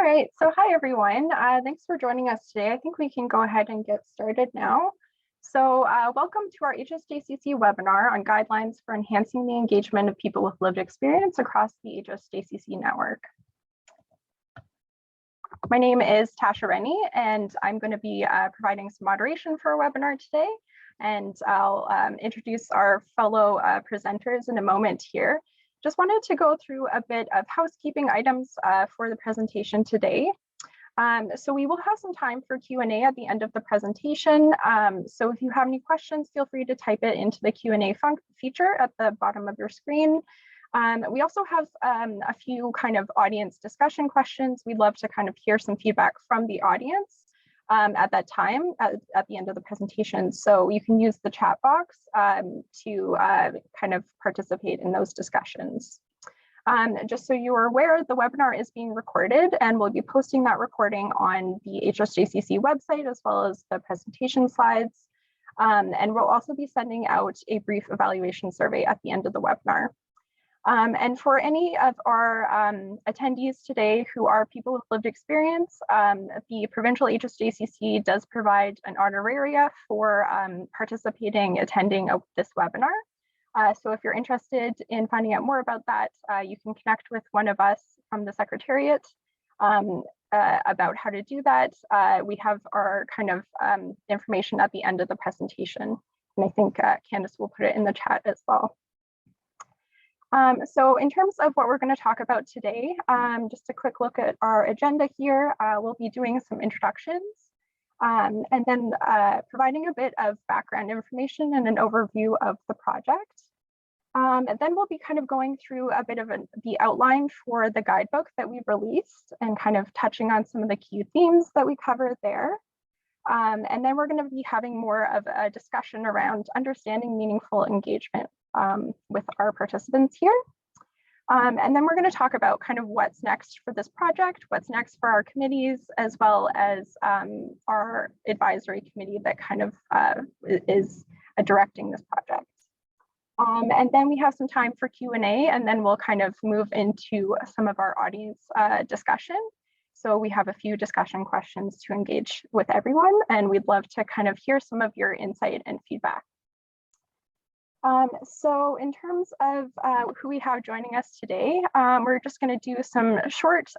right, so hi everyone. Thanks for joining us today. I think we can go ahead and get started now. So welcome to our HSJCC webinar on guidelines for enhancing the engagement of people with lived experience across the HSJCC network. My name is Tasha Rennie, and I'm going to be providing some moderation for our webinar today. And I'll introduce our fellow presenters in a moment here. Just wanted to go through a bit of housekeeping items for the presentation today. So we will have some time for Q&A at the end of the presentation. So if you have any questions, feel free to type it into the Q&A feature at the bottom of your screen. We also have a few kind of audience discussion questions. We'd love to kind of hear some feedback from the audience at that time at the end of the presentation. So you can use the chat box to kind of participate in those discussions. Just so you are aware, the webinar is being recorded and we'll be posting that recording on the HSJCC website as well as the presentation slides. And we'll also be sending out a brief evaluation survey at the end of the webinar. And for any of our attendees today who are people with lived experience, the Provincial HSJCC does provide an honoraria for attending this webinar. So if you're interested in finding out more about that, you can connect with one of us from the Secretariat about how to do that. We have our kind of information at the end of the presentation. And I think Candace will put it in the chat as well. So in terms of what we're going to talk about today, just a quick look at our agenda here. We'll be doing some introductions and then providing a bit of background information and an overview of the project. And then we'll be kind of going through a bit of the outline for the guidebook that we've released and kind of touching on some of the key themes that we cover there. And then we're going to be having more of a discussion around understanding meaningful engagement with our participants here. And then we're going to talk about kind of what's next for this project, what's next for our committees, as well as our advisory committee that kind of is directing this project. And then we have some time for Q&A, and then we'll kind of move into some of our audience discussion. So we have a few discussion questions to engage with everyone, and we'd love to kind of hear some of your insight and feedback. So in terms of who we have joining us today, we're just going to do some short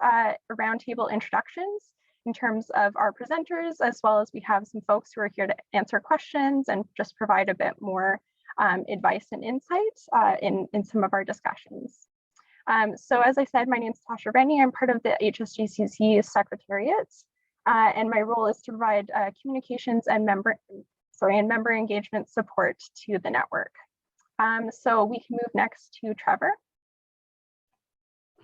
roundtable introductions in terms of our presenters, as well as we have some folks who are here to answer questions and just provide a bit more advice and insight in some of our discussions. So as I said, my name is Tasha Rennie. I'm part of the HSJCC Secretariat, and my role is to provide communications and member engagement support to the network. So we can move next to Trevor.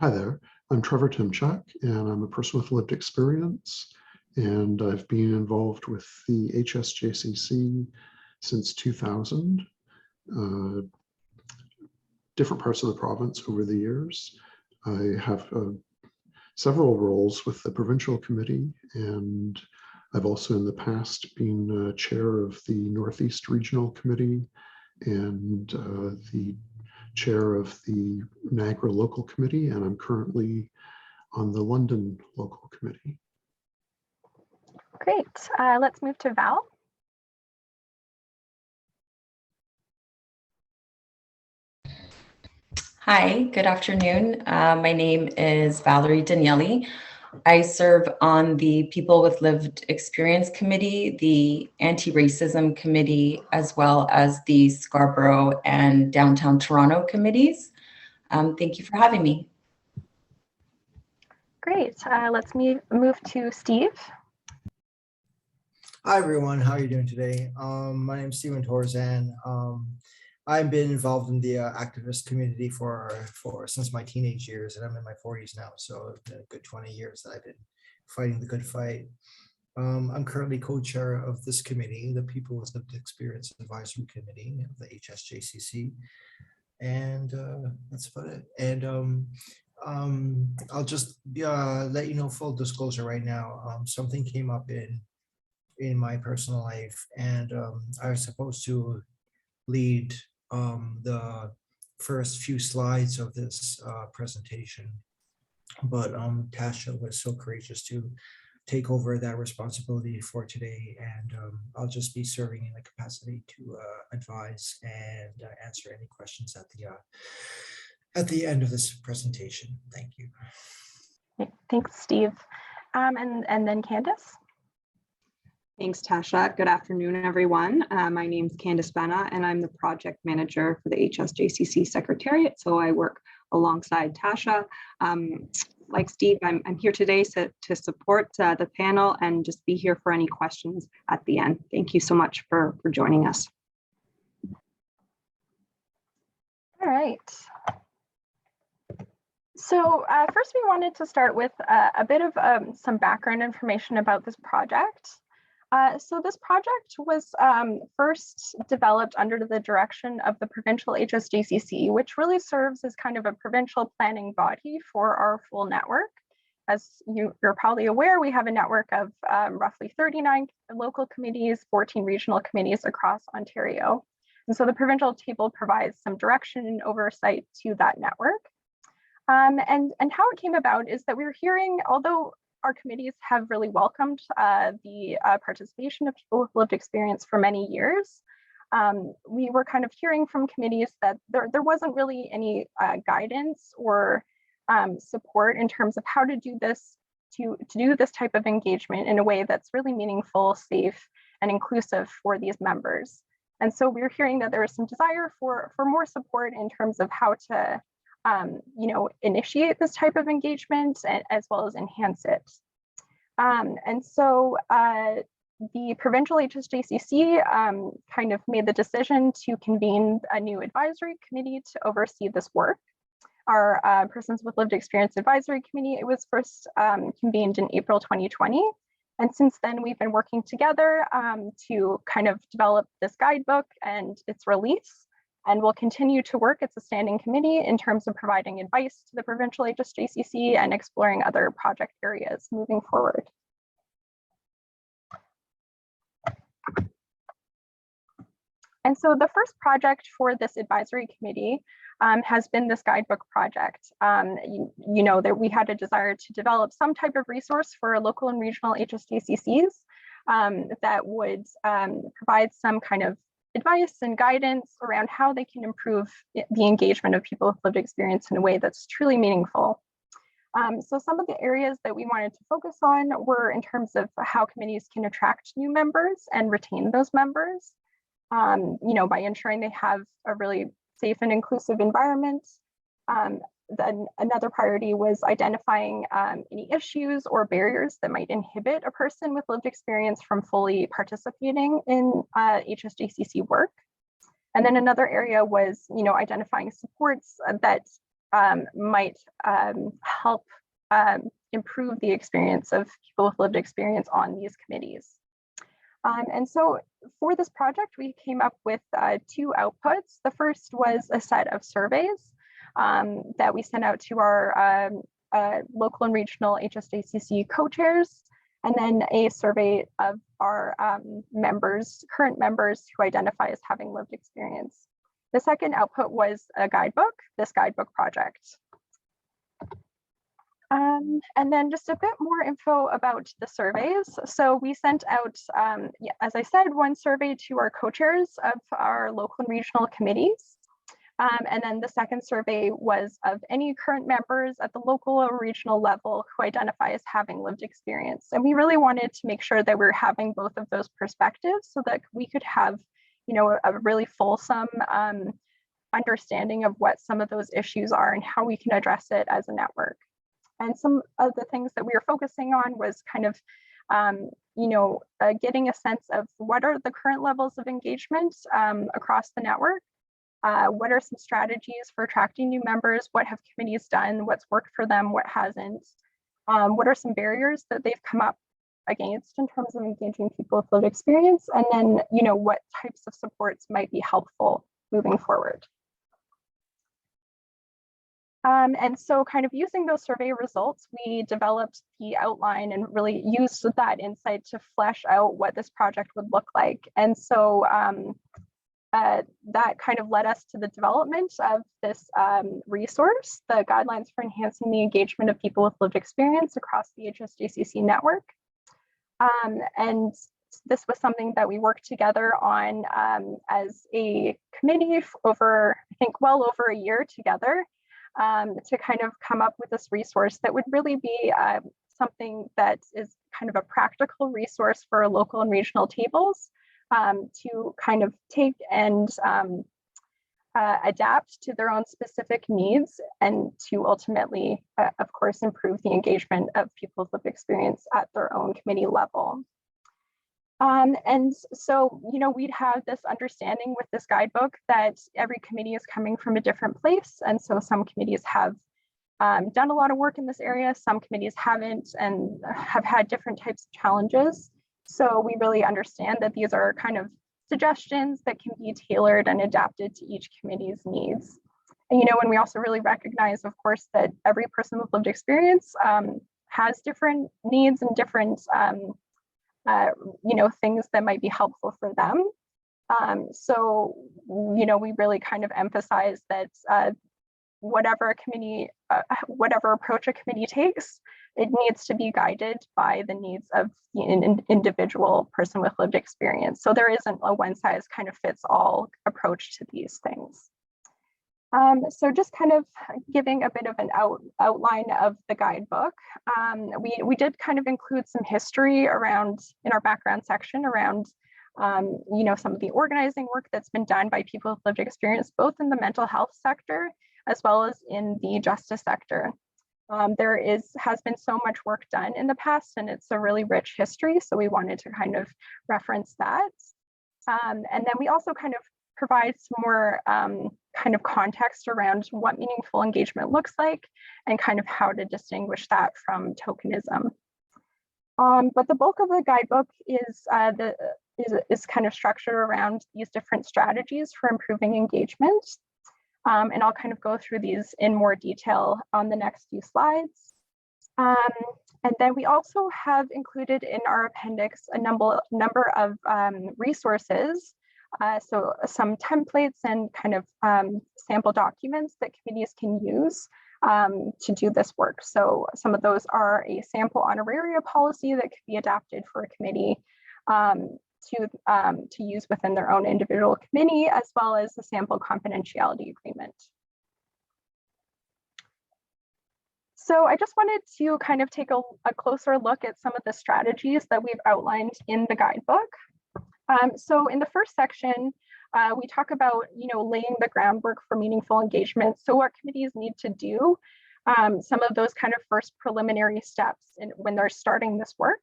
Hi there, I'm Trevor Timchuk, and I'm a person with lived experience, and I've been involved with the HSJCC since 2000, different parts of the province over the years. I have several roles with the provincial committee, and I've also in the past been chair of the Northeast Regional Committee and the chair of the Niagara Local Committee, and I'm currently on the London Local Committee. Great. Let's move to Val. Hi, good afternoon. My name is Valerie Daniele. I serve on the People with Lived Experience Committee, the Anti-Racism Committee, as well as the Scarborough and Downtown Toronto committees. Thank you for having me. Great. Let's move to Steve. Hi, everyone. How are you doing today? My name is Steven Torzan. I've been involved in the activist community since my teenage years, and I'm in my 40s now, so it's been a good 20 years that I've been fighting the good fight. I'm currently co-chair of this committee, the People with Lived Experience Advisory Committee of the HSJCC, and that's about it. And I'll just let you know, full disclosure right now, something came up in my personal life, and I was supposed to lead the first few slides of this presentation. but Tasha was so courageous to take over that responsibility for today, and I'll just be serving in the capacity to advise and answer any questions at the end of this presentation. Thank you. Thanks, Steve. And then Candace. Thanks, Tasha. Good afternoon, everyone. My name is Candace Benna, and I'm the project manager for the HSJCC Secretariat. So I work alongside Tasha. Like Steve, I'm here today to support the panel and just be here for any questions at the end. Thank you so much for joining us. All right. So first, we wanted to start with a bit of some background information about this project. So this project was first developed under the direction of the Provincial HSJCC, which really serves as kind of a provincial planning body for our full network. As you're probably aware, we have a network of roughly 39 local committees, 14 regional committees across Ontario. And so the provincial table provides some direction and oversight to that network. And how it came about is that we were hearing, although our committees have really welcomed the participation of people with lived experience for many years, we were kind of hearing from committees that there wasn't really any guidance or support in terms of how to do this, to do this type of engagement in a way that's really meaningful, safe, and inclusive for these members. And so we were hearing that there was some desire for more support in terms of how to initiate this type of engagement as well as enhance it. And so the Provincial HSJCC kind of made the decision to convene a new advisory committee to oversee this work. Our Persons with Lived Experience Advisory Committee, it was first convened in April 2020. And since then, we've been working together to kind of develop this guidebook and its release. And we'll continue to work as a standing committee in terms of providing advice to the Provincial HSJCC and exploring other project areas moving forward. And so the first project for this advisory committee has been this guidebook project. You know that we had a desire to develop some type of resource for local and regional HSJCCs that would provide some kind of advice and guidance around how they can improve the engagement of people with lived experience in a way that's truly meaningful. So some of the areas that we wanted to focus on were in terms of how committees can attract new members and retain those members, by ensuring they have a really safe and inclusive environment. Then another priority was identifying any issues or barriers that might inhibit a person with lived experience from fully participating in HSJCC work. And then another area was, identifying supports that might help improve the experience of people with lived experience on these committees. And so for this project, we came up with two outputs. The first was a set of surveys that we sent out to our local and regional HSJCC co-chairs, and then a survey of our current members who identify as having lived experience. The second output was a guidebook, this guidebook project. And then just a bit more info about the surveys. So we sent out, as I said, one survey to our co-chairs of our local and regional committees. And then the second survey was of any current members at the local or regional level who identify as having lived experience. And we really wanted to make sure that we're having both of those perspectives so that we could have, a really fulsome understanding of what some of those issues are and how we can address it as a network. And some of the things that we were focusing on was kind of, getting a sense of what are the current levels of engagement across the network. What are some strategies for attracting new members? What have committees done? What's worked for them? What hasn't? What are some barriers that they've come up against in terms of engaging people with lived experience? And then, what types of supports might be helpful moving forward? And so kind of using those survey results, we developed the outline and really used that insight to flesh out what this project would look like. And so that kind of led us to the development of this resource, the Guidelines for Enhancing the Engagement of People with Lived Experience across the HSJCC network. And this was something that we worked together on as a committee over, I think, well over a year together to kind of come up with this resource that would really be something that is kind of a practical resource for local and regional tables to kind of take and adapt to their own specific needs and to ultimately, of course, improve the engagement of people with lived experience at their own committee level. And so, you know, we'd have this understanding with this guidebook that every committee is coming from a different place. And so some committees have done a lot of work in this area, some committees haven't and have had different types of challenges. So we really understand that these are kind of suggestions that can be tailored and adapted to each committee's needs. And, you know, and we also really recognize, of course, that every person with lived experience has different needs and different you know, things that might be helpful for them. So, you know, we really kind of emphasize that whatever a committee, whatever approach a committee takes, it needs to be guided by the needs of an individual person with lived experience. So there isn't a one size kind of fits all approach to these things. So just kind of giving a bit of an outline of the guidebook, we did kind of include some history around in our background section around, you know, some of the organizing work that's been done by people with lived experience, both in the mental health sector as well as in the justice sector. There has been so much work done in the past, and it's a really rich history. So we wanted to kind of reference that. And then we also kind of provide some more kind of context around what meaningful engagement looks like and kind of how to distinguish that from tokenism. But the bulk of the guidebook is kind of structured around these different strategies for improving engagement. And I'll kind of go through these in more detail on the next few slides. And then we also have included in our appendix a number of resources. So some templates and kind of sample documents that committees can use to do this work. So some of those are a sample honoraria policy that could be adapted for a committee to use within their own individual committee, as well as the sample confidentiality agreement. So I just wanted to kind of take a closer look at some of the strategies that we've outlined in the guidebook. So in the first section, we talk about, you know, laying the groundwork for meaningful engagement. So what committees need to do, some of those kind of first preliminary steps when they're starting this work.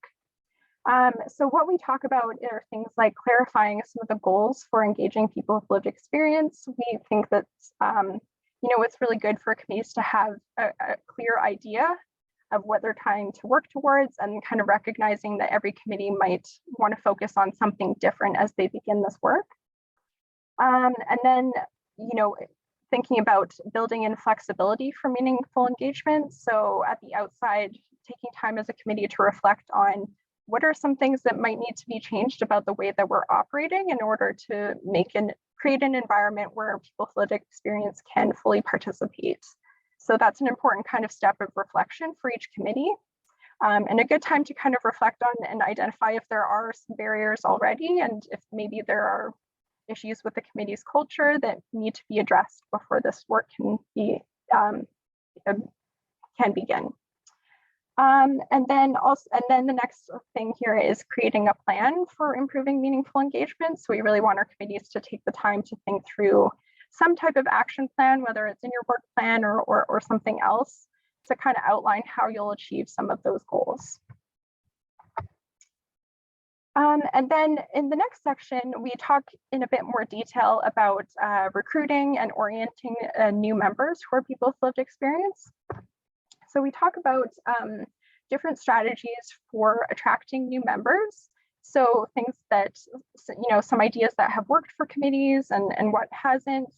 So what we talk about are things like clarifying some of the goals for engaging people with lived experience. We think that, you know, it's really good for committees to have a clear idea of what they're trying to work towards, and kind of recognizing that every committee might want to focus on something different as they begin this work. And then, you know, thinking about building in flexibility for meaningful engagement. So at the outside, taking time as a committee to reflect on what are some things that might need to be changed about the way that we're operating in order to create an environment where people with lived experience can fully participate. So that's an important kind of step of reflection for each committee, and a good time to kind of reflect on and identify if there are some barriers already, and if maybe there are issues with the committee's culture that need to be addressed before this work can begin. And then the next thing here is creating a plan for improving meaningful engagement. So we really want our committees to take the time to think through some type of action plan, whether it's in your work plan or something else, to kind of outline how you'll achieve some of those goals. And then in the next section, we talk in a bit more detail about recruiting and orienting new members who are people with lived experience. So we talk about different strategies for attracting new members. So things that, you know, some ideas that have worked for committees and what hasn't,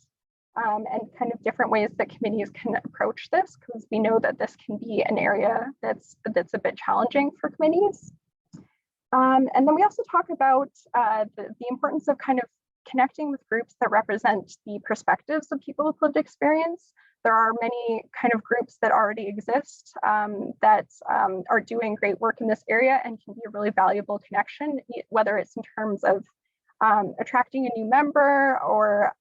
and kind of different ways that committees can approach this, because we know that this can be an area that's a bit challenging for committees. And then we also talk about the importance of kind of connecting with groups that represent the perspectives of people with lived experience. There are many kind of groups that already exist that are doing great work in this area and can be a really valuable connection, whether it's in terms of attracting a new member or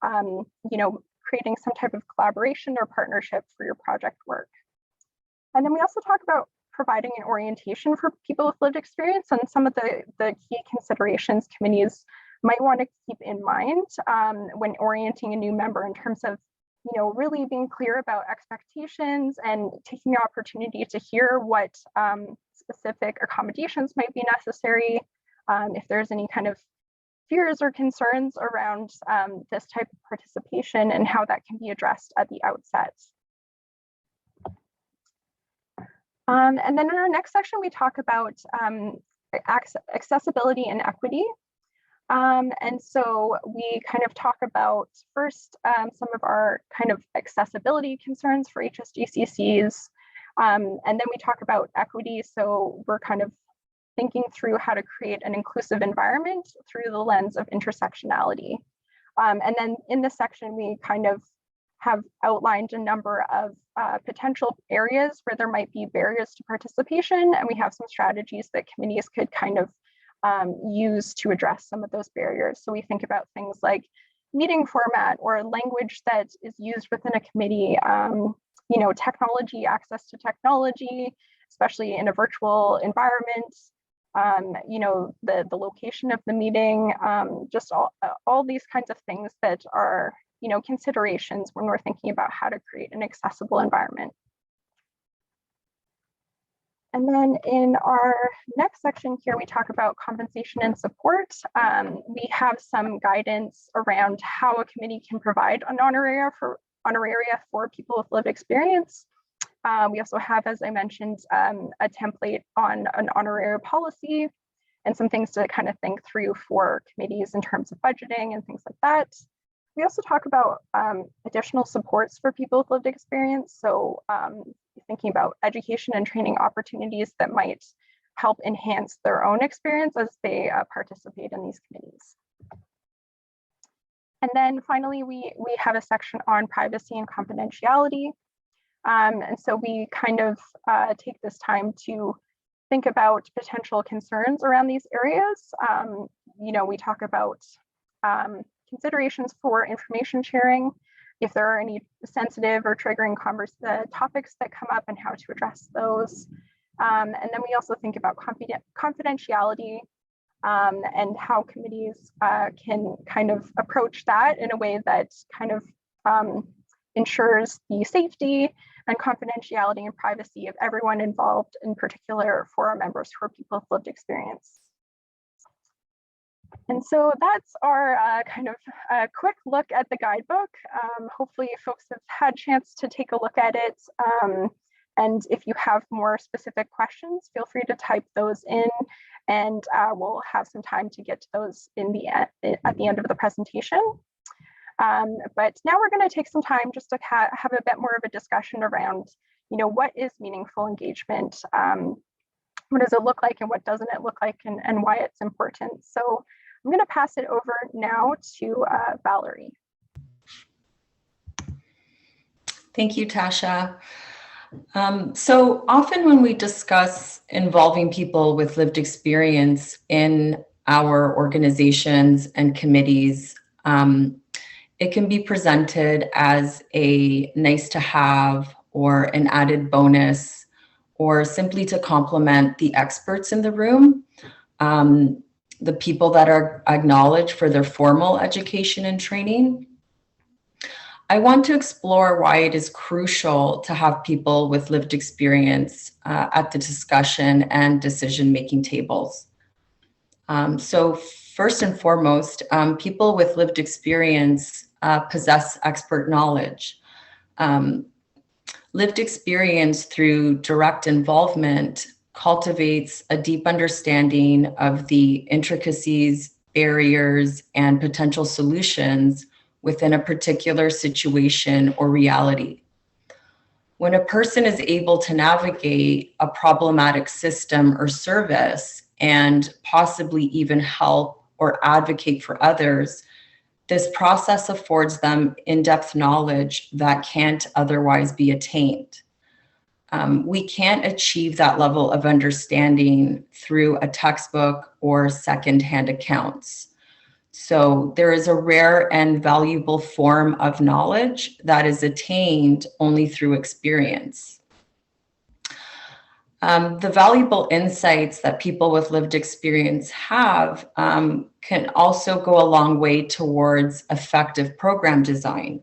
creating some type of collaboration or partnership for your project work. And then we also talk about providing an orientation for people with lived experience and some of the key considerations committees might want to keep in mind when orienting a new member in terms of really being clear about expectations and taking the opportunity to hear what specific accommodations might be necessary, if there's any kind of fears or concerns around this type of participation and how that can be addressed at the outset. And then in our next section, we talk about accessibility and equity. And so we kind of talk about first some of our kind of accessibility concerns for HSJCCs. And then we talk about equity. So we're kind of thinking through how to create an inclusive environment through the lens of intersectionality. And then in this section, we kind of have outlined a number of potential areas where there might be barriers to participation. And we have some strategies that committees could kind of use to address some of those barriers. So we think about things like meeting format or language that is used within a committee, technology, access to technology, especially in a virtual environment, the location of the meeting, just all these kinds of things that are, considerations when we're thinking about how to create an accessible environment. And then in our next section here, we talk about compensation and support. We have some guidance around how a committee can provide an honoraria for people with lived experience. We also have, as I mentioned, a template on an honoraria policy and some things to kind of think through for committees in terms of budgeting and things like that. We also talk about additional supports for people with lived experience. So thinking about education and training opportunities that might help enhance their own experience as they participate in these committees. And then finally, we have a section on privacy and confidentiality. And so we kind of take this time to think about potential concerns around these areas. We talk about considerations for information sharing, if there are any sensitive or triggering topics that come up and how to address those. And then we also think about confidentiality and how committees can kind of approach that in a way that kind of ensures the safety and confidentiality and privacy of everyone involved, in particular for our members who are people with lived experience. And so that's our kind of quick look at the guidebook. Hopefully folks have had a chance to take a look at it. And if you have more specific questions, feel free to type those in, and we'll have some time to get to those at the end of the presentation. But now we're going to take some time just to have a bit more of a discussion around, what is meaningful engagement? What does it look like and what doesn't it look like, and why it's important? So I'm going to pass it over now to Valerie. Thank you, Tasha. So often when we discuss involving people with lived experience in our organizations and committees, it can be presented as a nice to have or an added bonus, or simply to complement the experts in the room, the people that are acknowledged for their formal education and training. I want to explore why it is crucial to have people with lived experience at the discussion and decision-making tables. So first and foremost, people with lived experience possess expert knowledge. Lived experience through direct involvement cultivates a deep understanding of the intricacies, barriers, and potential solutions within a particular situation or reality. When a person is able to navigate a problematic system or service and possibly even help or advocate for others, this process affords them in-depth knowledge that can't otherwise be attained. We can't achieve that level of understanding through a textbook or secondhand accounts. So there is a rare and valuable form of knowledge that is attained only through experience. The valuable insights that people with lived experience have can also go a long way towards effective program design.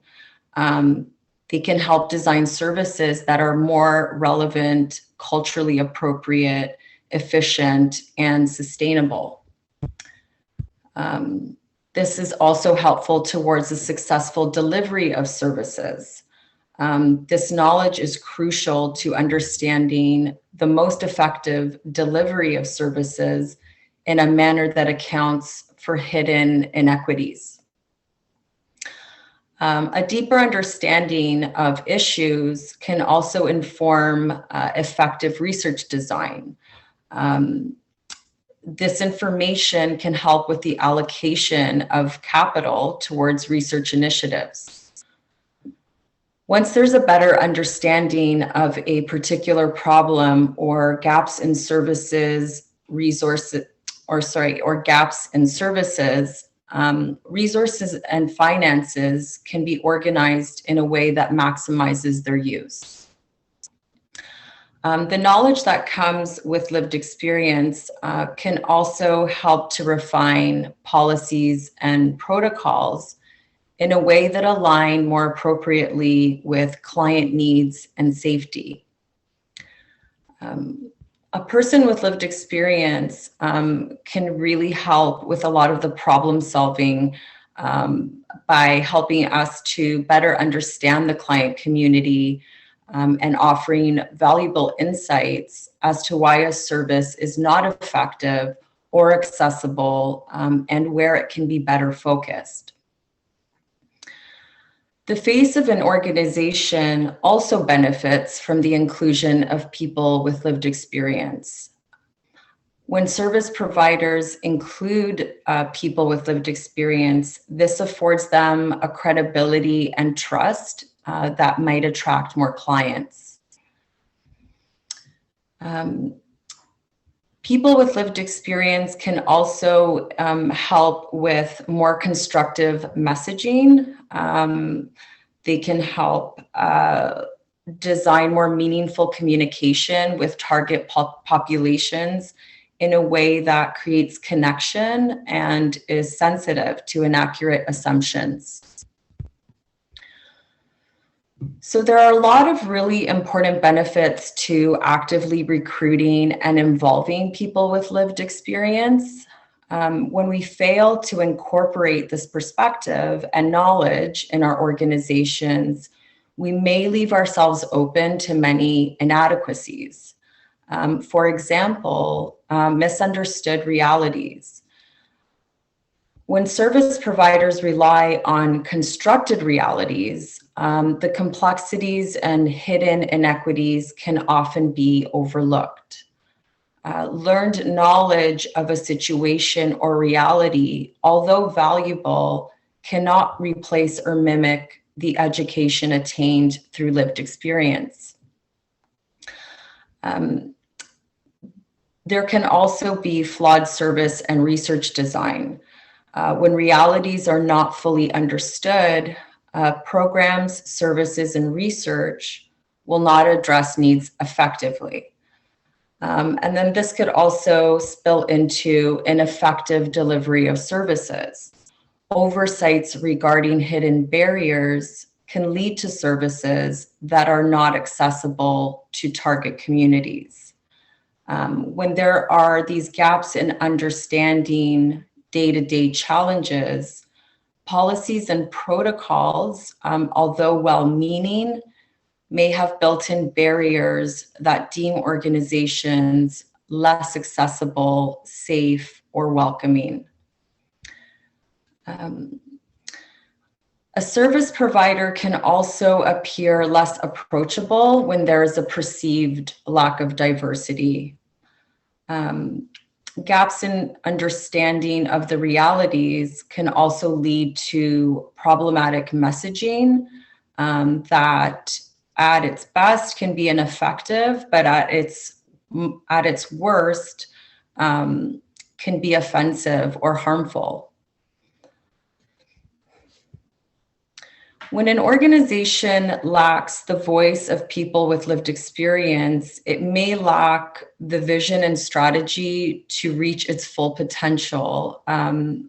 They can help design services that are more relevant, culturally appropriate, efficient, and sustainable. This is also helpful towards the successful delivery of services. This knowledge is crucial to understanding the most effective delivery of services in a manner that accounts for hidden inequities. A deeper understanding of issues can also inform effective research design. This information can help with the allocation of capital towards research initiatives. Once there's a better understanding of a particular problem or gaps in services, resources and finances can be organized in a way that maximizes their use. The knowledge that comes with lived experience can also help to refine policies and protocols in a way that align more appropriately with client needs and safety. A person with lived experience can really help with a lot of the problem solving by helping us to better understand the client community and offering valuable insights as to why a service is not effective or accessible and where it can be better focused. The face of an organization also benefits from the inclusion of people with lived experience. When service providers include people with lived experience, this affords them a credibility and trust that might attract more clients. People with lived experience can also help with more constructive messaging. They can help design more meaningful communication with target populations in a way that creates connection and is sensitive to inaccurate assumptions. So there are a lot of really important benefits to actively recruiting and involving people with lived experience. When we fail to incorporate this perspective and knowledge in our organizations, we may leave ourselves open to many inadequacies. For example, misunderstood realities. When service providers rely on constructed realities, the complexities and hidden inequities can often be overlooked. Learned knowledge of a situation or reality, although valuable, cannot replace or mimic the education attained through lived experience. There can also be flawed service and research design. When realities are not fully understood, programs, services, and research will not address needs effectively. And then this could also spill into ineffective delivery of services. Oversights regarding hidden barriers can lead to services that are not accessible to target communities. When there are these gaps in understanding day-to-day challenges, policies and protocols, although well-meaning, may have built-in barriers that deem organizations less accessible, safe, or welcoming. A service provider can also appear less approachable when there is a perceived lack of diversity. gaps in understanding of the realities can also lead to problematic messaging that at its best can be ineffective, but at its worst can be offensive or harmful. When an organization lacks the voice of people with lived experience, it may lack the vision and strategy to reach its full potential,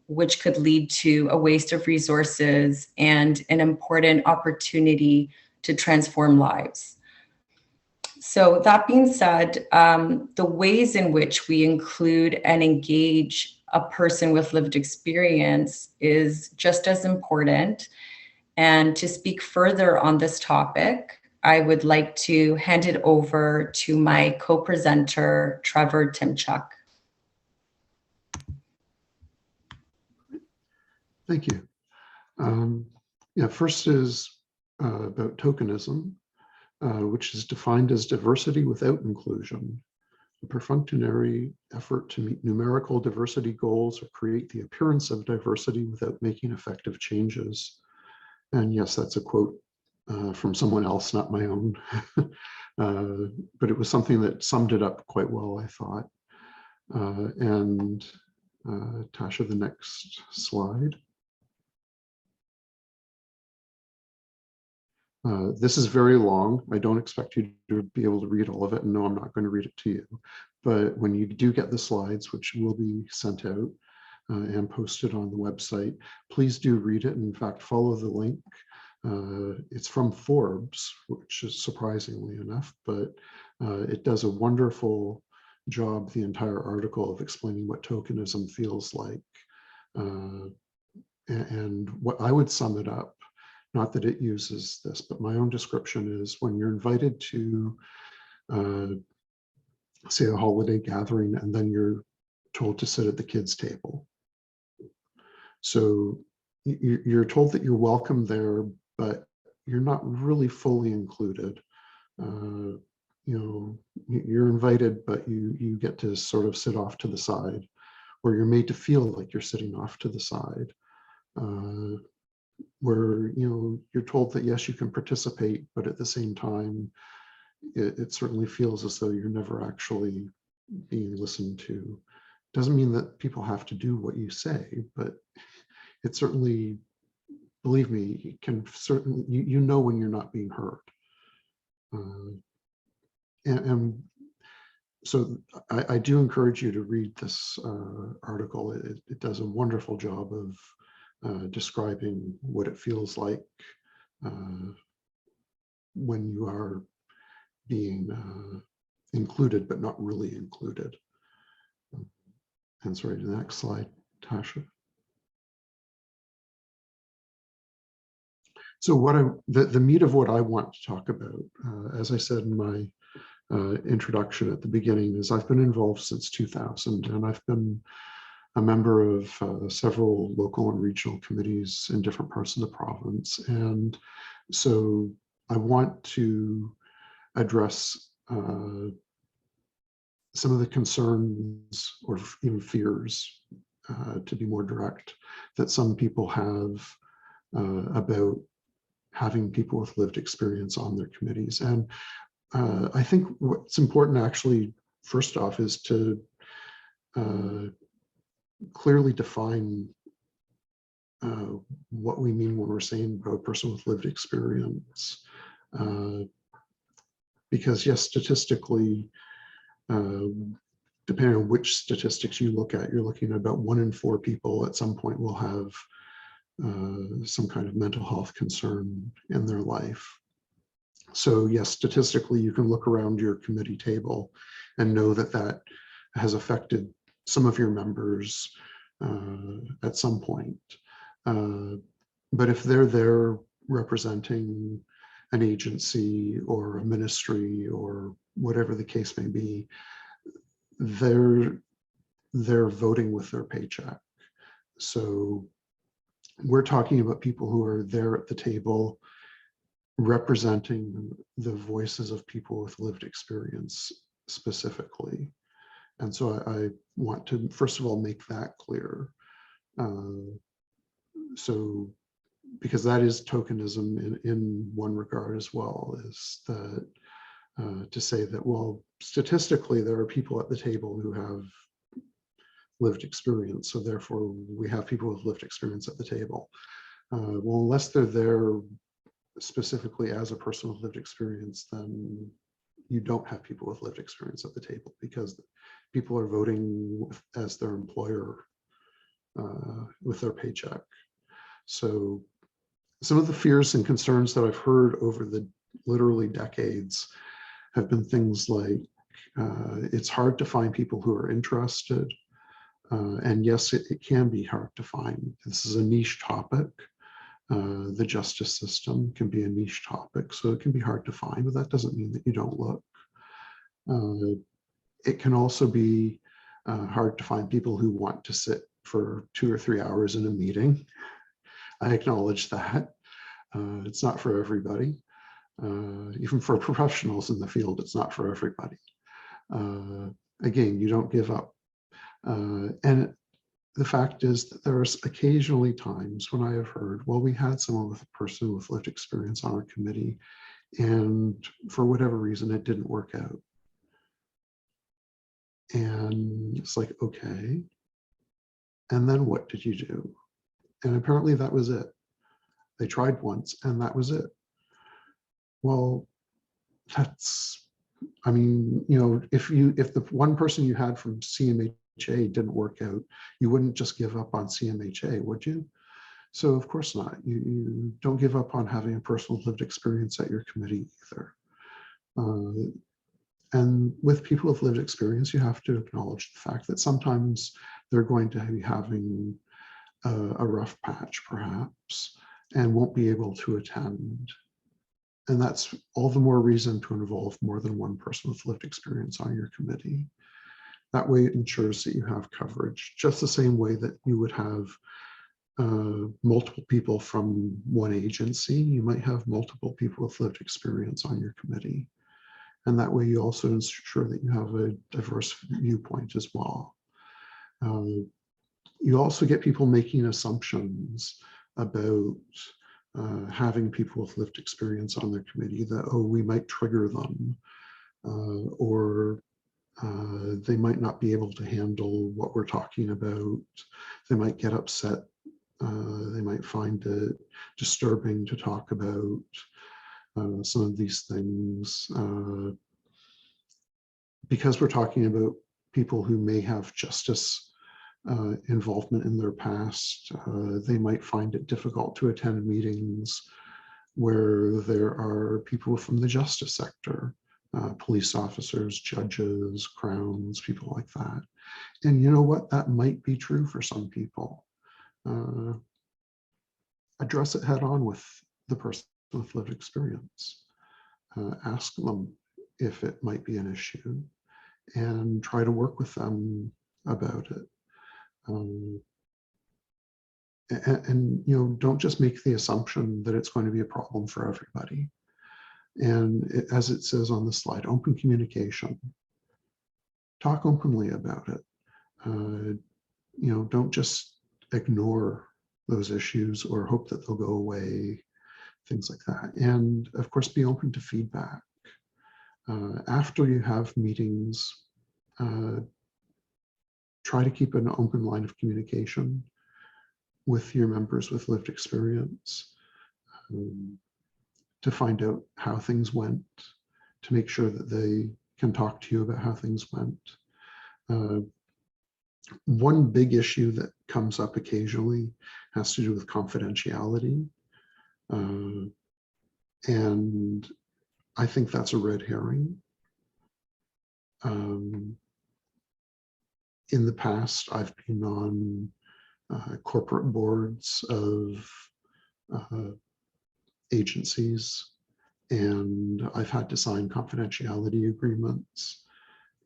which could lead to a waste of resources and an important opportunity to transform lives. So that being said, the ways in which we include and engage a person with lived experience is just as important. And to speak further on this topic, I would like to hand it over to my co-presenter, Trevor Timchuk. Thank you. Yeah, first is about tokenism, which is defined as diversity without inclusion, a perfunctory effort to meet numerical diversity goals or create the appearance of diversity without making effective changes. And yes, that's a quote from someone else, not my own, but it was something that summed it up quite well, I thought. Tasha, the next slide. This is very long. I don't expect you to be able to read all of it, and no, I'm not going to read it to you. But when you do get the slides, which will be sent out and posted on the website, please do read it. And in fact, follow the link. It's from Forbes, which is surprisingly enough, but it does a wonderful job, the entire article, of explaining what tokenism feels like. And what I would sum it up, not that it uses this, but my own description is when you're invited to, say, a holiday gathering, and then you're told to sit at the kids' table. So you're told that you're welcome there, but you're not really fully included. You know, you're invited, but you get to sort of sit off to the side, or you're made to feel like you're sitting off to the side. Where, you know, you're told that yes, you can participate, but at the same time, it certainly feels as though you're never actually being listened to. Doesn't mean that people have to do what you say, but it certainly, believe me, it can certainly, you know when you're not being heard. And so I do encourage you to read this article. It does a wonderful job of describing what it feels like when you are being included, but not really included. And sorry, the next slide, Tasha. So what the meat of what I want to talk about, as I said in my introduction at the beginning, is I've been involved since 2000, and I've been a member of several local and regional committees in different parts of the province. And so I want to address some of the concerns or even fears, to be more direct, that some people have about having people with lived experience on their committees. And I think what's important actually, first off, is to clearly define what we mean when we're saying about a person with lived experience. Because yes, statistically, depending on which statistics you look at, you're looking at about 1 in 4 people at some point will have some kind of mental health concern in their life. So yes, statistically, you can look around your committee table and know that that has affected some of your members at some point. But if they're there representing an agency or a ministry or whatever the case may be, they're voting with their paycheck. So we're talking about people who are there at the table representing the voices of people with lived experience specifically. And so I want to, first of all, make that clear. So, because that is tokenism in one regard as well, is that to say that, well, statistically, there are people at the table who have lived experience. So therefore, we have people with lived experience at the table. Well, unless they're there specifically as a person with lived experience, then you don't have people with lived experience at the table, because people are voting as their employer with their paycheck. So some of the fears and concerns that I've heard over the literally decades have been things like, it's hard to find people who are interested. And yes, it can be hard to find. This is a niche topic. The justice system can be a niche topic, so it can be hard to find, but that doesn't mean that you don't look. It can also be hard to find people who want to sit for 2 or 3 hours in a meeting. I acknowledge that. It's not for everybody. Even for professionals in the field, it's not for everybody. Again, you don't give up. And the fact is that there's occasionally times when I have heard, well, we had someone with a person with lived experience on our committee, and for whatever reason, it didn't work out. And it's like, okay, and then what did you do? And apparently that was it. They tried once and that was it. Well, that's, I mean, you know, if the one person you had from CMHA didn't work out, you wouldn't just give up on CMHA, would you? So of course not. You don't give up on having a person with lived experience at your committee either. And with people with lived experience, you have to acknowledge the fact that sometimes they're going to be having a rough patch, perhaps, and won't be able to attend. And that's all the more reason to involve more than one person with lived experience on your committee. That way it ensures that you have coverage, just the same way that you would have multiple people from one agency. You might have multiple people with lived experience on your committee. And that way you also ensure that you have a diverse viewpoint as well. You also get people making assumptions about having people with lived experience on their committee, that, oh, we might trigger them, or they might not be able to handle what we're talking about. They might get upset. They might find it disturbing to talk about some of these things. Because we're talking about people who may have justice involvement in their past, they might find it difficult to attend meetings where there are people from the justice sector, police officers, judges, crowns, people like that. And you know what? That might be true for some people. Address it head on with the person with lived experience. Ask them if it might be an issue and try to work with them about it. And you know, don't just make the assumption that it's going to be a problem for everybody. And as it says on the slide, open communication. Talk openly about it. You know, don't just ignore those issues or hope that they'll go away, things like that. And of course, be open to feedback. After you have meetings, try to keep an open line of communication with your members with lived experience, to find out how things went, to make sure that they can talk to you about how things went. One big issue that comes up occasionally has to do with confidentiality. And I think that's a red herring. In the past, I've been on corporate boards of agencies, and I've had to sign confidentiality agreements.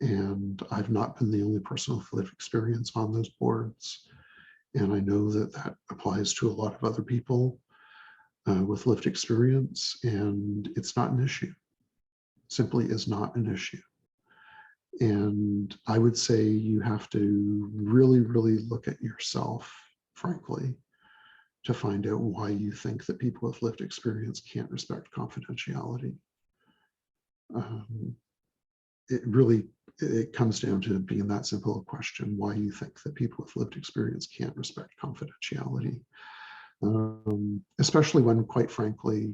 And I've not been the only person with lived experience on those boards. And I know that that applies to a lot of other people with lived experience, and it's not an issue. Simply is not an issue. And I would say you have to really, really look at yourself, frankly, to find out why you think that people with lived experience can't respect confidentiality. It comes down to being that simple a question, why you think that people with lived experience can't respect confidentiality. Especially when, quite frankly,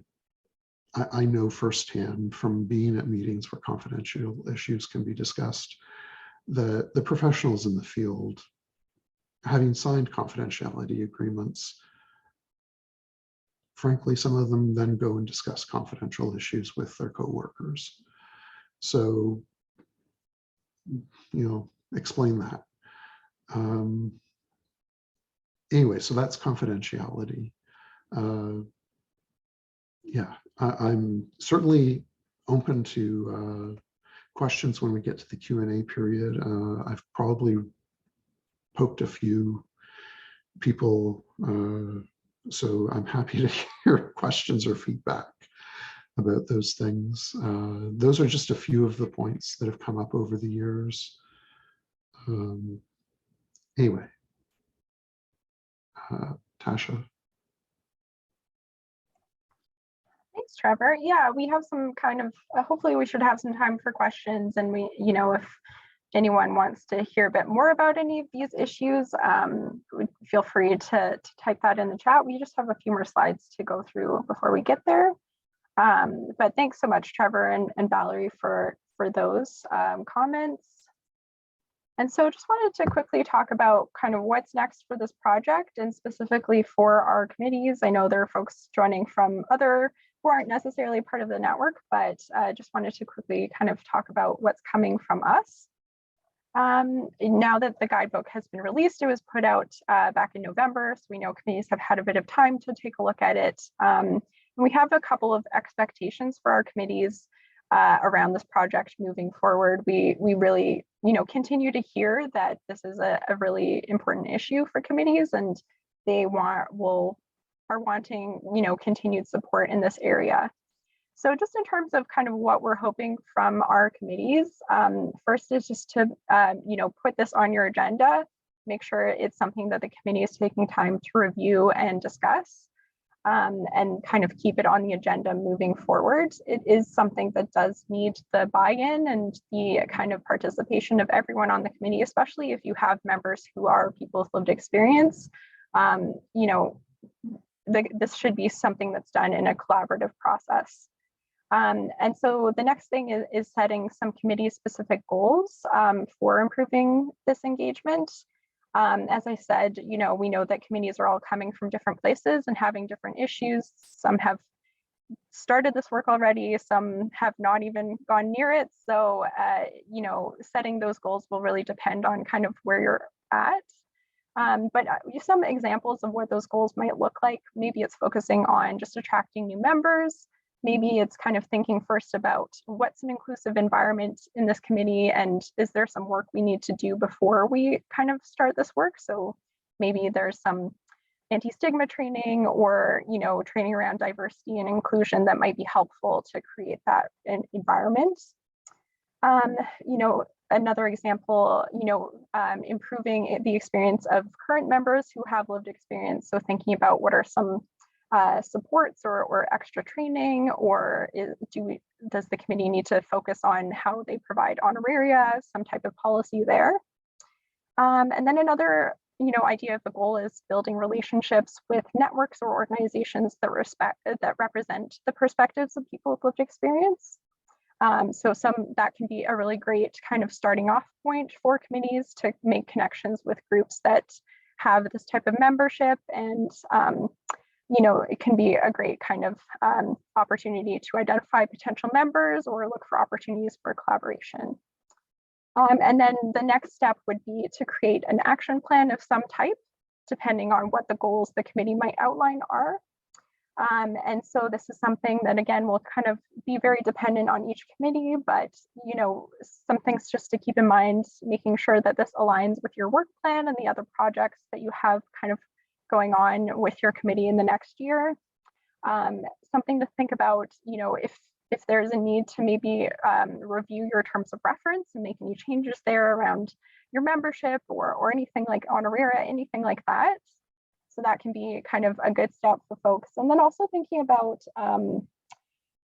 I know firsthand from being at meetings where confidential issues can be discussed, that the professionals in the field, having signed confidentiality agreements, frankly, some of them then go and discuss confidential issues with their coworkers. So, explain that. Anyway, so that's confidentiality. Yeah, I'm certainly open to questions when we get to the Q&A period. I've probably poked a few people, so I'm happy to hear questions or feedback about those things. Those are just a few of the points that have come up over the years. Anyway, Tasha. Thanks, Trevor. Yeah, we have some kind of, hopefully we should have some time for questions, and we, if anyone wants to hear a bit more about any of these issues, feel free to type that in the chat. We just have a few more slides to go through before we get there. But thanks so much, Trevor and Valerie, for those comments. And so just wanted to quickly talk about kind of what's next for this project, and specifically for our committees. I know there are folks joining from other who aren't necessarily part of the network, but just wanted to quickly kind of talk about what's coming from us. Now that the guidebook has been released, it was put out back in November, so we know committees have had a bit of time to take a look at it. And we have a couple of expectations for our committees around this project moving forward. We really, continue to hear that this is a really important issue for committees, and they are wanting, continued support in this area. So just in terms of kind of what we're hoping from our committees, first is just to, put this on your agenda, make sure it's something that the committee is taking time to review and discuss, and kind of keep it on the agenda moving forward. It is something that does need the buy-in and the kind of participation of everyone on the committee, especially if you have members who are people with lived experience. This should be something that's done in a collaborative process. And so the next thing is setting some committee specific goals for improving this engagement. As I said, we know that committees are all coming from different places and having different issues. Some have started this work already, some have not even gone near it. So, setting those goals will really depend on kind of where you're at. But some examples of what those goals might look like. Maybe it's focusing on just attracting new members. Maybe it's kind of thinking first about what's an inclusive environment in this committee, and is there some work we need to do before we kind of start this work? So maybe there's some anti-stigma training or, training around diversity and inclusion that might be helpful to create that environment. Another example, improving the experience of current members who have lived experience. So thinking about what are some supports or extra training, or does the committee need to focus on how they provide honoraria, some type of policy there. And then another idea of the goal is building relationships with networks or organizations that represent the perspectives of people with lived experience. So that can be a really great kind of starting off point for committees to make connections with groups that have this type of membership, and it can be a great kind of opportunity to identify potential members or look for opportunities for collaboration. And then the next step would be to create an action plan of some type, depending on what the goals the committee might outline are. And so this is something that, again, will kind of be very dependent on each committee, but, some things just to keep in mind, making sure that this aligns with your work plan and the other projects that you have kind of going on with your committee in the next year. Something to think about, if if there's a need to maybe review your terms of reference and make any changes there around your membership or anything like honoraria, anything like that. So that can be kind of a good step for folks. And then also thinking about,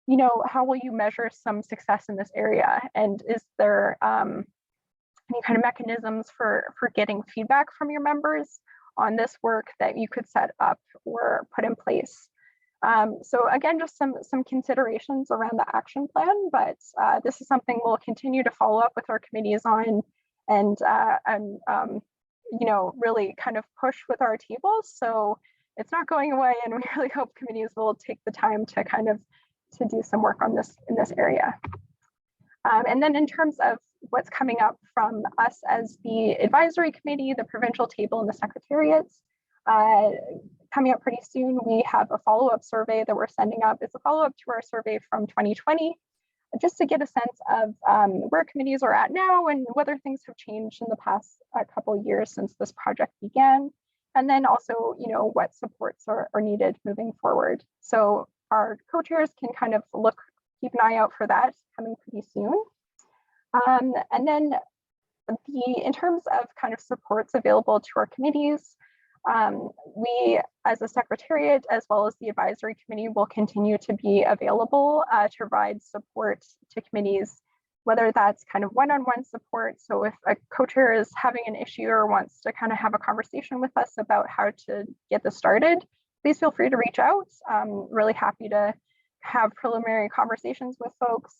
you know, how will you measure some success in this area? And is there any kind of mechanisms for getting feedback from your members on this work that you could set up or put in place? So again, just some considerations around the action plan, but this is something we'll continue to follow up with our committees on and you know, really kind of push with our tables. So it's not going away, and we really hope committees will take the time to kind of to do some work on this in this area. And then in terms of what's coming up from us as the advisory committee, the provincial table, and the secretariats, coming up pretty soon, we have a follow-up survey that we're sending up. It's a follow-up to our survey from 2020, just to get a sense of where committees are at now and whether things have changed in the past couple of years since this project began. And then also, you know, what supports are needed moving forward. So our co-chairs can kind of keep an eye out for that coming pretty soon. And then in terms of kind of supports available to our committees, we as a secretariat, as well as the advisory committee, will continue to be available to provide support to committees, whether that's kind of one-on-one support. So if a co-chair is having an issue or wants to kind of have a conversation with us about how to get this started, please feel free to reach out. Really happy to have preliminary conversations with folks.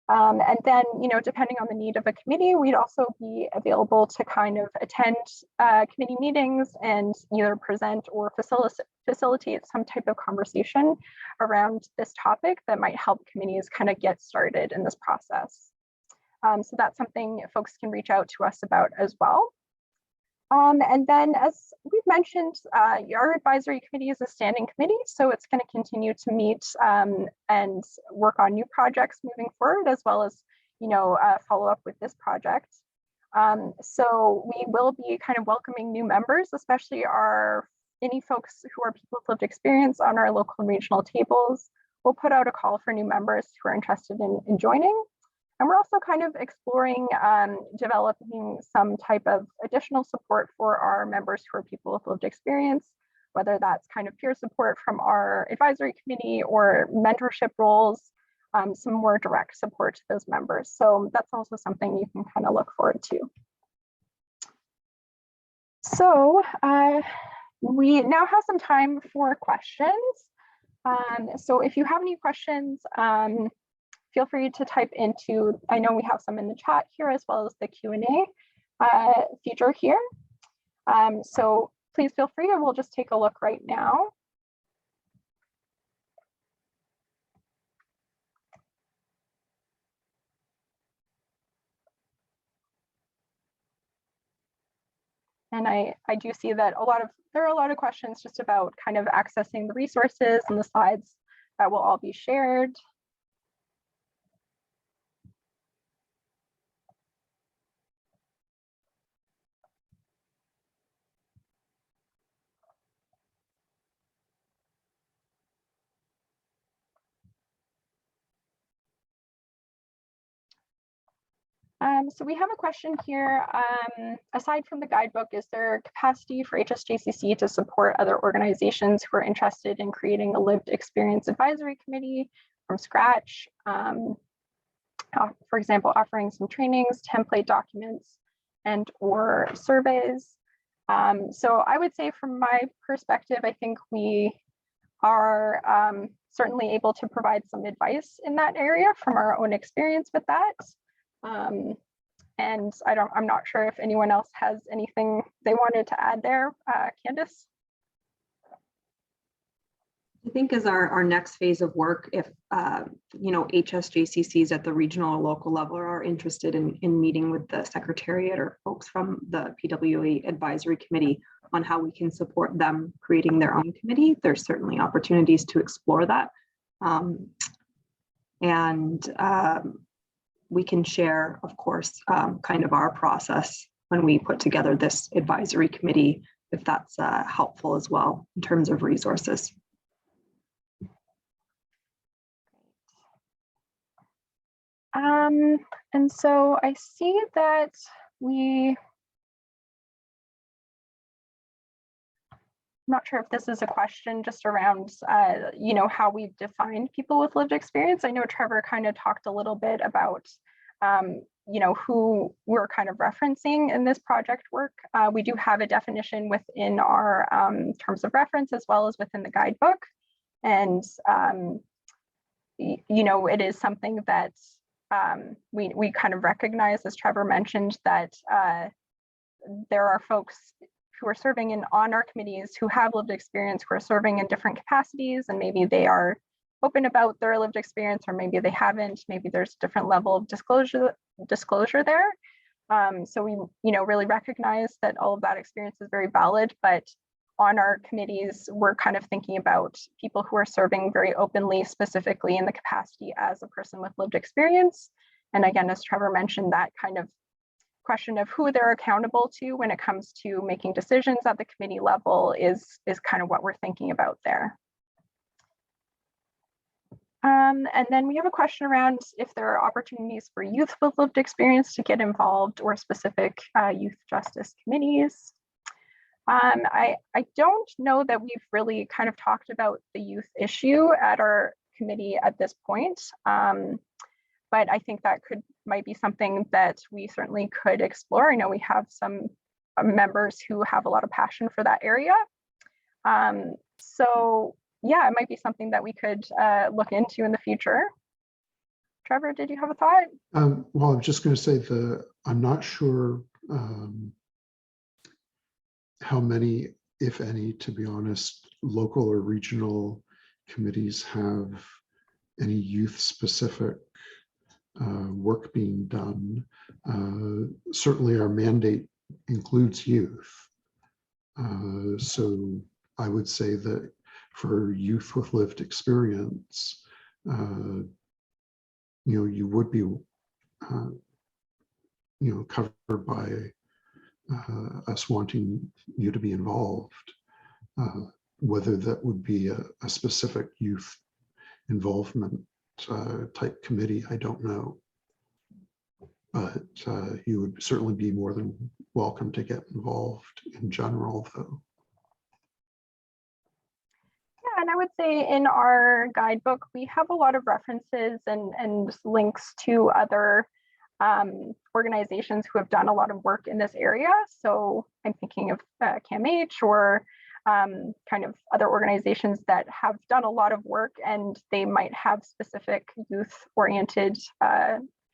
And then, you know, depending on the need of a committee, we'd also be available to kind of attend committee meetings and either present or facilitate some type of conversation around this topic that might help committees kind of get started in this process. So that's something folks can reach out to us about as well. And then, as we've mentioned, our advisory committee is a standing committee, so it's going to continue to meet and work on new projects moving forward, as well as, you know, follow up with this project. So we will be kind of welcoming new members, especially any folks who are people with lived experience on our local and regional tables. We'll put out a call for new members who are interested in joining. And we're also kind of exploring developing some type of additional support for our members who are people with lived experience, whether that's kind of peer support from our advisory committee or mentorship roles, some more direct support to those members. So that's also something you can kind of look forward to. So we now have some time for questions. So if you have any questions, feel free to type into, I know we have some in the chat here as well as the Q&A feature here. So please feel free, and we'll just take a look right now. And I do see that there are a lot of questions just about kind of accessing the resources and the slides that will all be shared. So we have a question here. Aside from the guidebook, is there capacity for HSJCC to support other organizations who are interested in creating a lived experience advisory committee from scratch? For example, offering some trainings, template documents, and or surveys. So I would say from my perspective, I think we are certainly able to provide some advice in that area from our own experience with that. And I'm not sure if anyone else has anything they wanted to add there. Candace? I think as our next phase of work, if you know, HSJCCs at the regional or local level are interested in meeting with the secretariat or folks from the PWLE advisory committee on how we can support them creating their own committee, there's certainly opportunities to explore that. We can share, of course, kind of our process when we put together this advisory committee, if that's helpful as well in terms of resources. And so I see that I'm not sure if this is a question just around, how we've defined people with lived experience. I know Trevor kind of talked a little bit about, who we're kind of referencing in this project work. We do have a definition within our terms of reference as well as within the guidebook. And, it is something that we kind of recognize, as Trevor mentioned, that there are folks who are serving on our committees who have lived experience, who are serving in different capacities, and maybe they are open about their lived experience, or maybe they haven't. Maybe there's a different level of disclosure there. So we, really recognize that all of that experience is very valid, but on our committees, we're kind of thinking about people who are serving very openly, specifically in the capacity as a person with lived experience. And again, as Trevor mentioned, that kind of question of who they're accountable to when it comes to making decisions at the committee level is kind of what we're thinking about there. And then we have a question around if there are opportunities for youth with lived experience to get involved, or specific youth justice committees. I don't know that we've really kind of talked about the youth issue at our committee at this point, but I think that might be something that we certainly could explore. I know we have some members who have a lot of passion for that area. So yeah, it might be something that we could look into in the future. Trevor, did you have a thought? Well, I'm just going to say I'm not sure how many, if any, to be honest, local or regional committees have any youth-specific work being done. Certainly our mandate includes youth. So I would say that for youth with lived experience, you would be, covered by us wanting you to be involved. Whether that would be a specific youth involvement type committee, I don't know. But you would certainly be more than welcome to get involved in general, though. Yeah, and I would say in our guidebook, we have a lot of references and links to other organizations who have done a lot of work in this area. So I'm thinking of CAMH or kind of other organizations that have done a lot of work, and they might have specific youth-oriented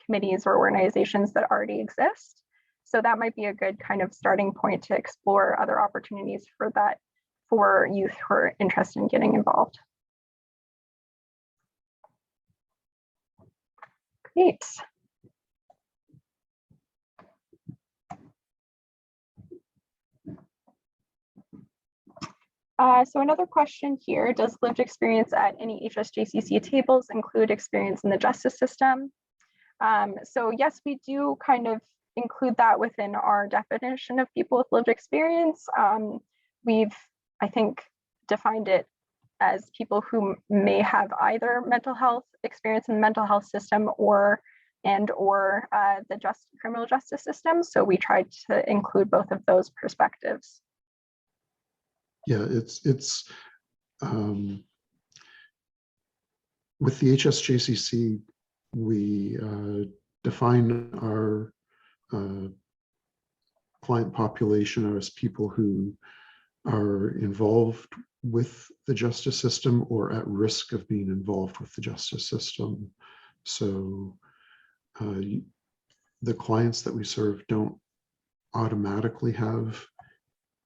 committees or organizations that already exist. So that might be a good kind of starting point to explore other opportunities for that, for youth who are interested in getting involved. Great. So another question here, does lived experience at any HSJCC tables include experience in the justice system? So yes, we do kind of include that within our definition of people with lived experience. We've, I think, defined it as people who may have either mental health experience in the mental health system or the criminal justice system. So we tried to include both of those perspectives. Yeah, it's with the HSJCC, we define our client population as people who are involved with the justice system or at risk of being involved with the justice system. So the clients that we serve don't automatically have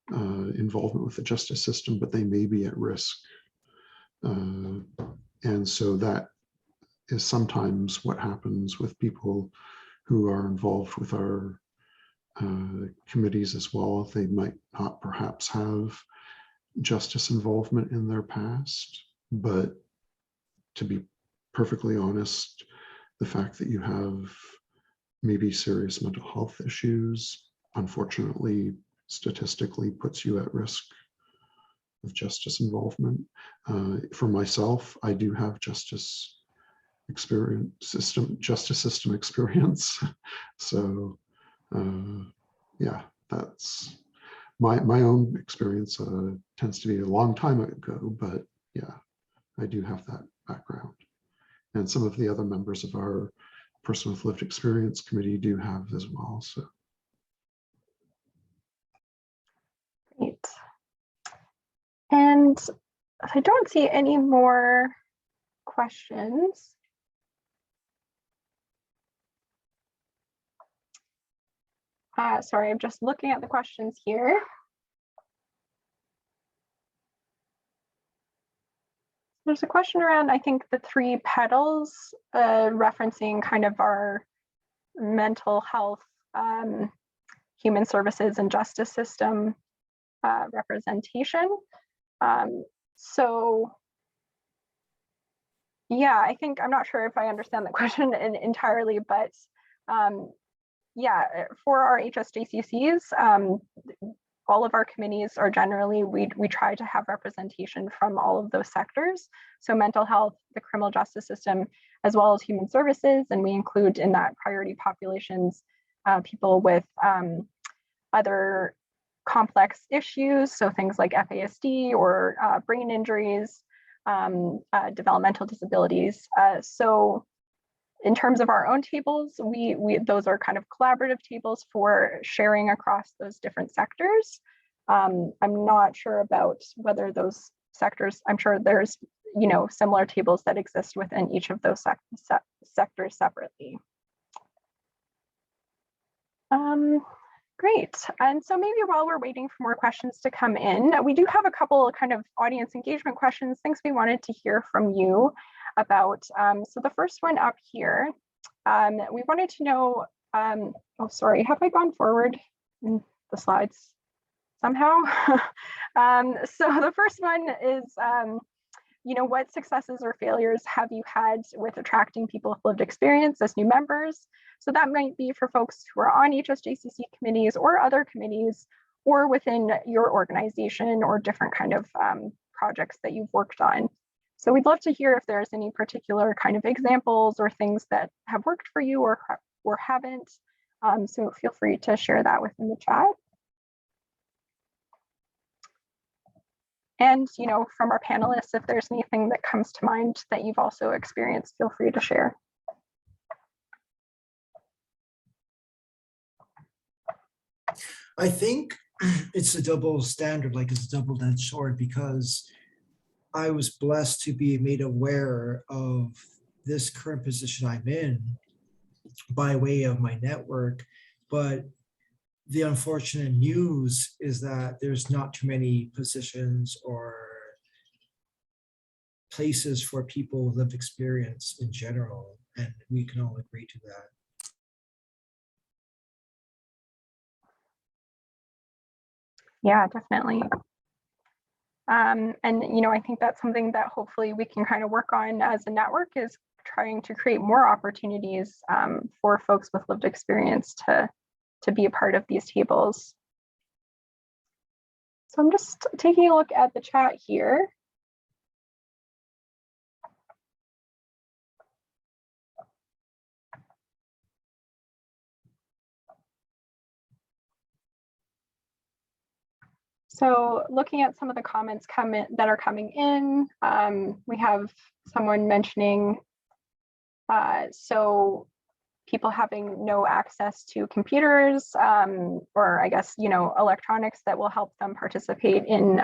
involvement with the justice system, but they may be at risk. And so that is sometimes what happens with people who are involved with our committees as well. They might not perhaps have justice involvement in their past, but to be perfectly honest, the fact that you have maybe serious mental health issues, unfortunately, statistically puts you at risk of justice involvement. For myself, I do have justice justice system experience. So yeah, that's my own experience. Tends to be a long time ago, but yeah, I do have that background. And some of the other members of our Person with Lived Experience committee do have as well. So great. And I don't see any more questions. Sorry, I'm just looking at the questions here. There's a question around, I think, the 3 petals, referencing kind of our mental health, human services and justice system representation. So yeah, I think, I'm not sure if I understand the question entirely, but yeah, for our HSJCCs, all of our committees are generally, we try to have representation from all of those sectors. So mental health, the criminal justice system, as well as human services. And we include in that priority populations, people with other complex issues. So things like FASD or brain injuries, developmental disabilities. So in terms of our own tables, those are kind of collaborative tables for sharing across those different sectors. I'm not sure about whether those sectors, I'm sure there's, you know, similar tables that exist within each of those sectors separately. Great. And so maybe while we're waiting for more questions to come in, we do have a couple kind of audience engagement questions, things we wanted to hear from you about. So the first one up here, we wanted to know, oh, sorry, have I gone forward in the slides somehow? So the first one is, you know, what successes or failures have you had with attracting people with lived experience as new members? So that might be for folks who are on HSJCC committees or other committees, or within your organization or different kind of projects that you've worked on. So we'd love to hear if there's any particular kind of examples or things that have worked for you or haven't. So feel free to share that within the chat. And, you know, from our panelists, if there's anything that comes to mind that you've also experienced, feel free to share. I think it's a double standard, like it's a double-edged sword, because I was blessed to be made aware of this current position I'm in by way of my network. But the unfortunate news is that there's not too many positions or places for people with lived experience in general, and we can all agree to that. Yeah, definitely. And, you know, I think that's something that hopefully we can kind of work on as a network, is trying to create more opportunities for folks with lived experience to be a part of these tables. So I'm just taking a look at the chat here. So looking at some of the comments that are coming in, we have someone mentioning, so people having no access to computers, or I guess, you know, electronics that will help them participate in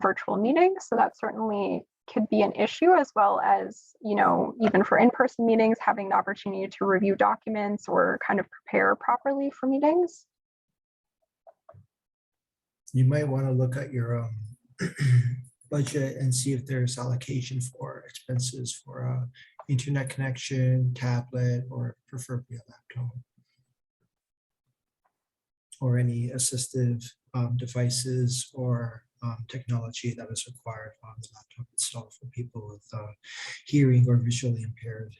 virtual meetings. So that certainly could be an issue, as well as, you know, even for in-person meetings, having the opportunity to review documents or kind of prepare properly for meetings. You might want to look at your budget and see if there's allocation for expenses for internet connection, tablet, or preferably a laptop, or any assistive devices or technology that is required on the laptop itself for people with hearing or visually impaired.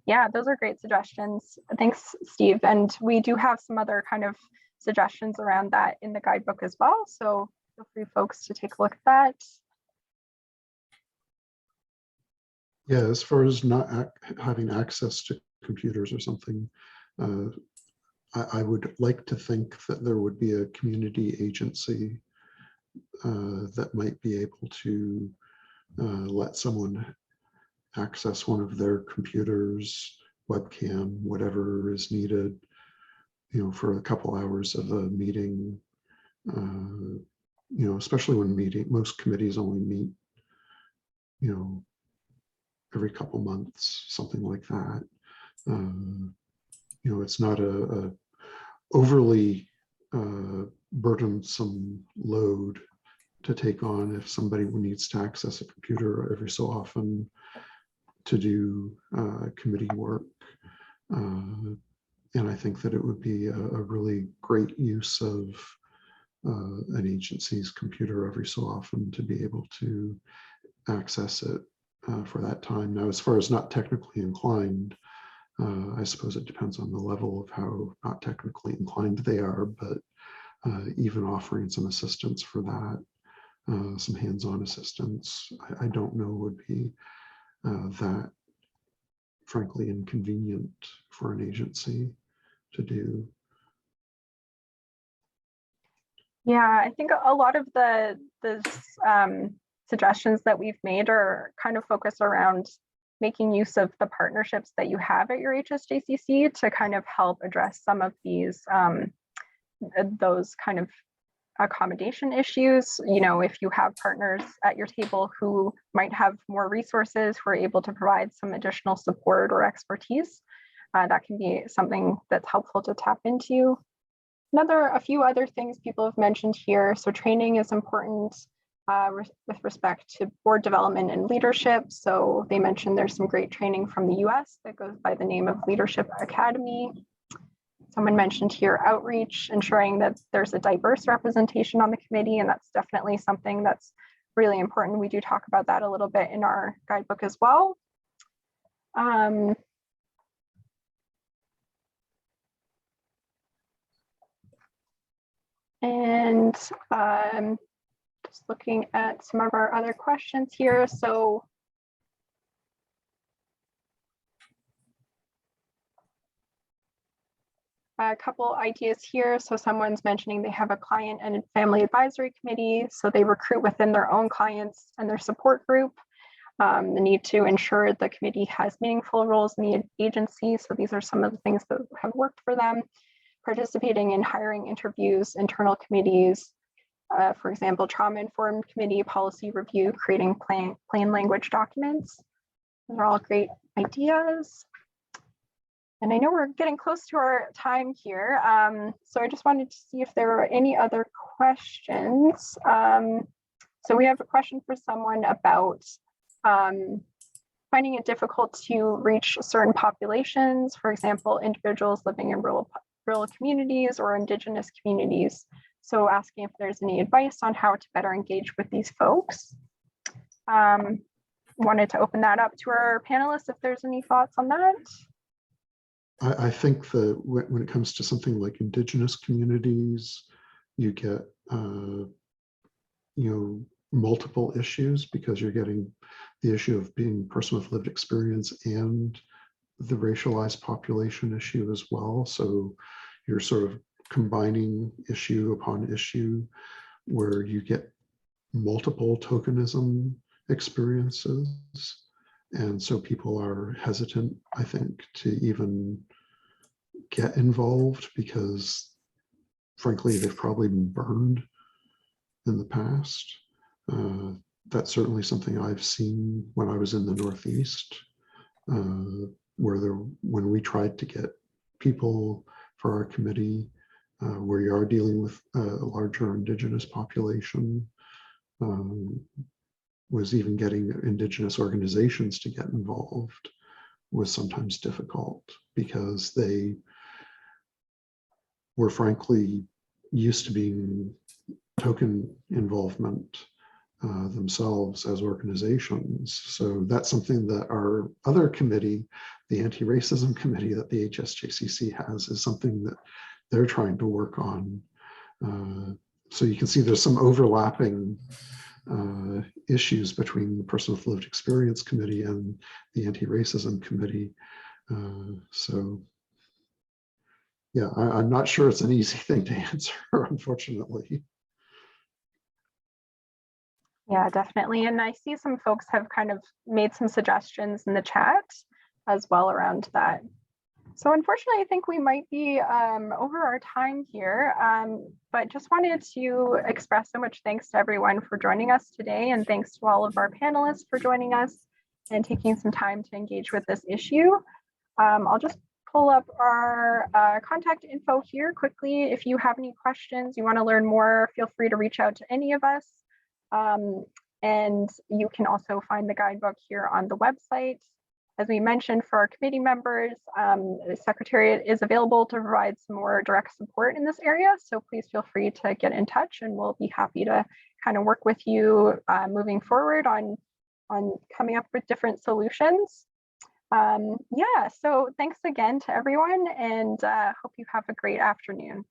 Yeah, those are great suggestions. Thanks, Steve. And we do have some other kind of suggestions around that in the guidebook as well. So feel free, folks, to take a look at that. Yeah, as far as not having access to computers or something, I would like to think that there would be a community agency that might be able to let someone access one of their computers, webcam, whatever is needed, you know, for a couple hours of a meeting. You know, especially when most committees only meet, you know, every couple months, something like that. You know, it's not a overly burdensome load to take on if somebody needs to access a computer every so often to do committee work. And I think that it would be a really great use of an agency's computer every so often to be able to access it for that time. Now, as far as not technically inclined, I suppose it depends on the level of how not technically inclined they are, but even offering some assistance for that, some hands-on assistance, I don't know would be that frankly inconvenient for an agency to do. Yeah, I think a lot of the suggestions that we've made are kind of focused around making use of the partnerships that you have at your HSJCC to kind of help address some of these those kind of accommodation issues. You know, if you have partners at your table who might have more resources, who are able to provide some additional support or expertise, that can be something that's helpful to tap into. A few other things people have mentioned here. So training is important with respect to board development and leadership. So they mentioned there's some great training from the US that goes by the name of Leadership Academy. Someone mentioned here outreach, ensuring that there's a diverse representation on the committee, and that's definitely something that's really important. We do talk about that a little bit in our guidebook as well. And just looking at some of our other questions here. So a couple ideas here. So someone's mentioning they have a client and family advisory committee. So they recruit within their own clients and their support group. The need to ensure the committee has meaningful roles in the agency. So these are some of the things that have worked for them. Participating in hiring interviews, internal committees, for example, trauma-informed committee, policy review, creating plain language documents. Those are all great ideas. And I know we're getting close to our time here. So I just wanted to see if there were any other questions. So we have a question for someone about finding it difficult to reach certain populations, for example, individuals living in rural communities or Indigenous communities. So asking if there's any advice on how to better engage with these folks. Wanted to open that up to our panelists if there's any thoughts on that. I think that when it comes to something like Indigenous communities, you get you know, multiple issues because you're getting the issue of being a person with lived experience and the racialized population issue as well. So you're sort of combining issue upon issue where you get multiple tokenism experiences. And so people are hesitant, I think, to even get involved because frankly, they've probably been burned in the past. That's certainly something I've seen when I was in the Northeast, when we tried to get people for our committee, where you are dealing with a larger Indigenous population, was even getting Indigenous organizations to get involved was sometimes difficult because they were frankly used to being token involvement themselves as organizations. So that's something that our other committee, the anti-racism committee that the HSJCC has, is something that they're trying to work on. So you can see there's some overlapping issues between the Person with Lived Experience Committee and the Anti-Racism Committee. So yeah, I'm not sure it's an easy thing to answer, unfortunately. Yeah, definitely. And I see some folks have kind of made some suggestions in the chat as well around that. So unfortunately, I think we might be over our time here, but just wanted to express so much thanks to everyone for joining us today, and thanks to all of our panelists for joining us and taking some time to engage with this issue. I'll just pull up our contact info here quickly. If you have any questions, you want to learn more, feel free to reach out to any of us. And you can also find the guidebook here on the website. As we mentioned, for our committee members, the Secretariat is available to provide some more direct support in this area. So please feel free to get in touch, and we'll be happy to kind of work with you moving forward on coming up with different solutions. Yeah, so thanks again to everyone, and hope you have a great afternoon.